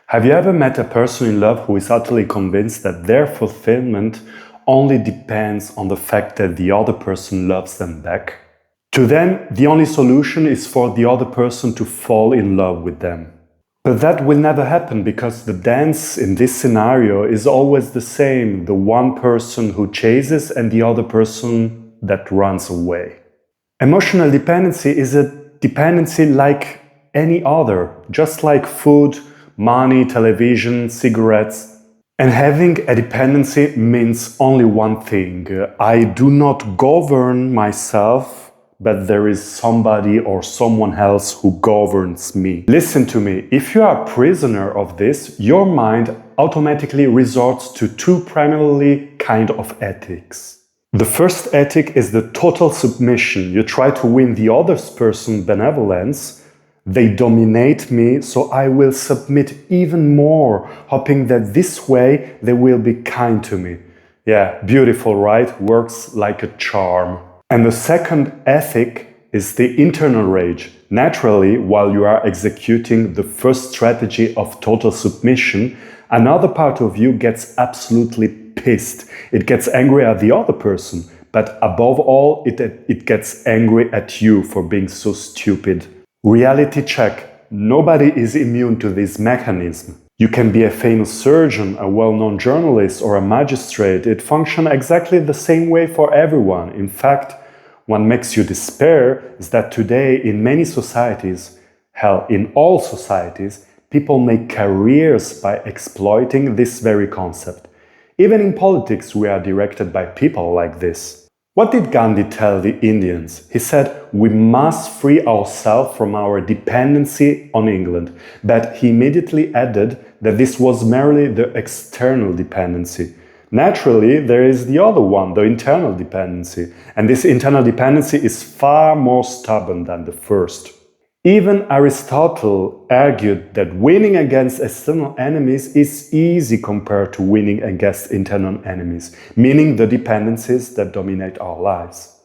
Have you ever met a person in love who is utterly convinced that their fulfillment only depends on the fact that the other person loves them back? To them, the only solution is for the other person to fall in love with them. But that will never happen because the dance in this scenario is always the same, the one person who chases and the other person that runs away. Emotional dependency is a dependency like any other, just like food, money, television, cigarettes. And having a dependency means only one thing. I do not govern myself, but there is somebody or someone else who governs me. Listen to me, if you are a prisoner of this, your mind automatically resorts to two primarily kind of ethics. The first ethic is the total submission. You try to win the other person's benevolence. They dominate me, so I will submit even more, hoping that this way they will be kind to me. Yeah, beautiful, right? Works like a charm. And the second ethic is the internal rage. Naturally, while you are executing the first strategy of total submission, another part of you gets absolutely pissed. It gets angry at the other person, but above all, it gets angry at you for being so stupid. Reality check. Nobody is immune to this mechanism. You can be a famous surgeon, a well-known journalist, or a magistrate. It functions exactly the same way for everyone. In fact, what makes you despair is that today in many societies, hell, in all societies, people make careers by exploiting this very concept. Even in politics, we are directed by people like this. What did Gandhi tell the Indians? He said, we must free ourselves from our dependency on England, but he immediately added that this was merely the external dependency. Naturally, there is the other one, the internal dependency, and this internal dependency is far more stubborn than the first. Even Aristotle argued that winning against external enemies is easy compared to winning against internal enemies, meaning the dependencies that dominate our lives.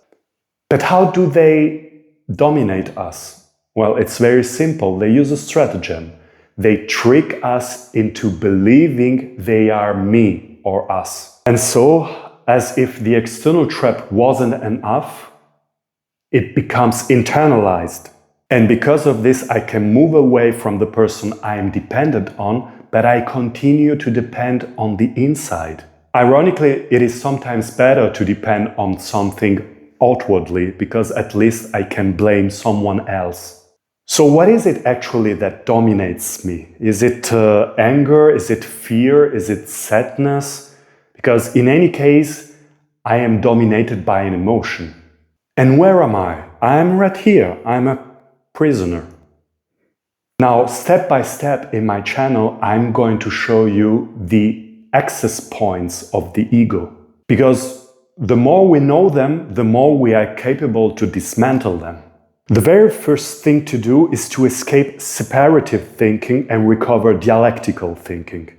But how do they dominate us? Well, it's very simple. They use a stratagem. They trick us into believing they are me or us. And so, as if the external trap wasn't enough, it becomes internalized. And because of this, I can move away from the person I am dependent on, but I continue to depend on the inside. Ironically, it is sometimes better to depend on something outwardly, because at least I can blame someone else. So what is it actually that dominates me? Is it anger? Is it fear? Is it sadness? Because in any case, I am dominated by an emotion. And where am I? I am right here. I'm a prisoner. Now, step by step in my channel, I'm going to show you the access points of the ego. Because the more we know them, the more we are capable to dismantle them. The very first thing to do is to escape separative thinking and recover dialectical thinking.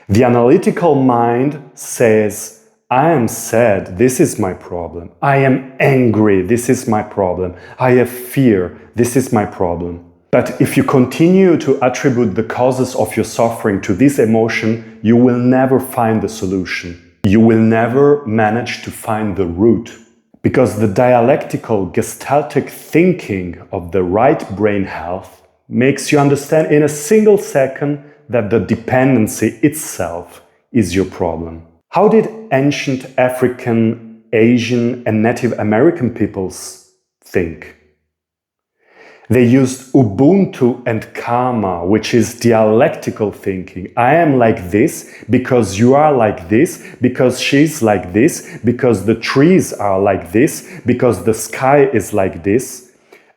The analytical mind says, I am sad, this is my problem. I am angry, this is my problem. I have fear, this is my problem. But if you continue to attribute the causes of your suffering to this emotion, you will never find the solution. You will never manage to find the root. Because the dialectical gestaltic thinking of the right brain health makes you understand in a single second that the dependency itself is your problem. How did ancient African, Asian, and Native American peoples think? They used Ubuntu and karma, which is dialectical thinking. I am like this because you are like this, because she's like this, because the trees are like this, because the sky is like this.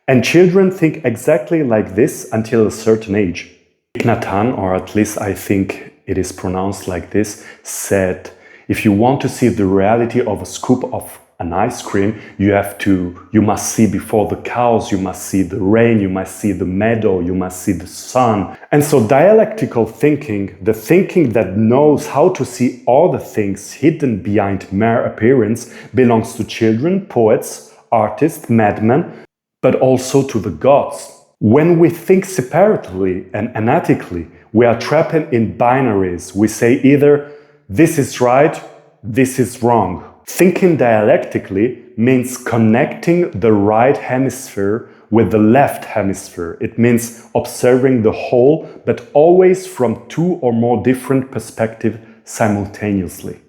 And children think exactly like this until a certain age. Thích Nhất Hạnh, or at least I think it is pronounced like this, said, if you want to see the reality of a scoop of an ice cream, you must see before the cows, you must see the rain, you must see the meadow, you must see the sun. And so dialectical thinking, the thinking that knows how to see all the things hidden behind mere appearance, belongs to children, poets, artists, madmen, but also to the gods. When we think separately and anatically, We are trapped in binaries. We say either this is right, this is wrong. Thinking dialectically means connecting the right hemisphere with the left hemisphere. It means observing the whole, but always from two or more different perspectives simultaneously.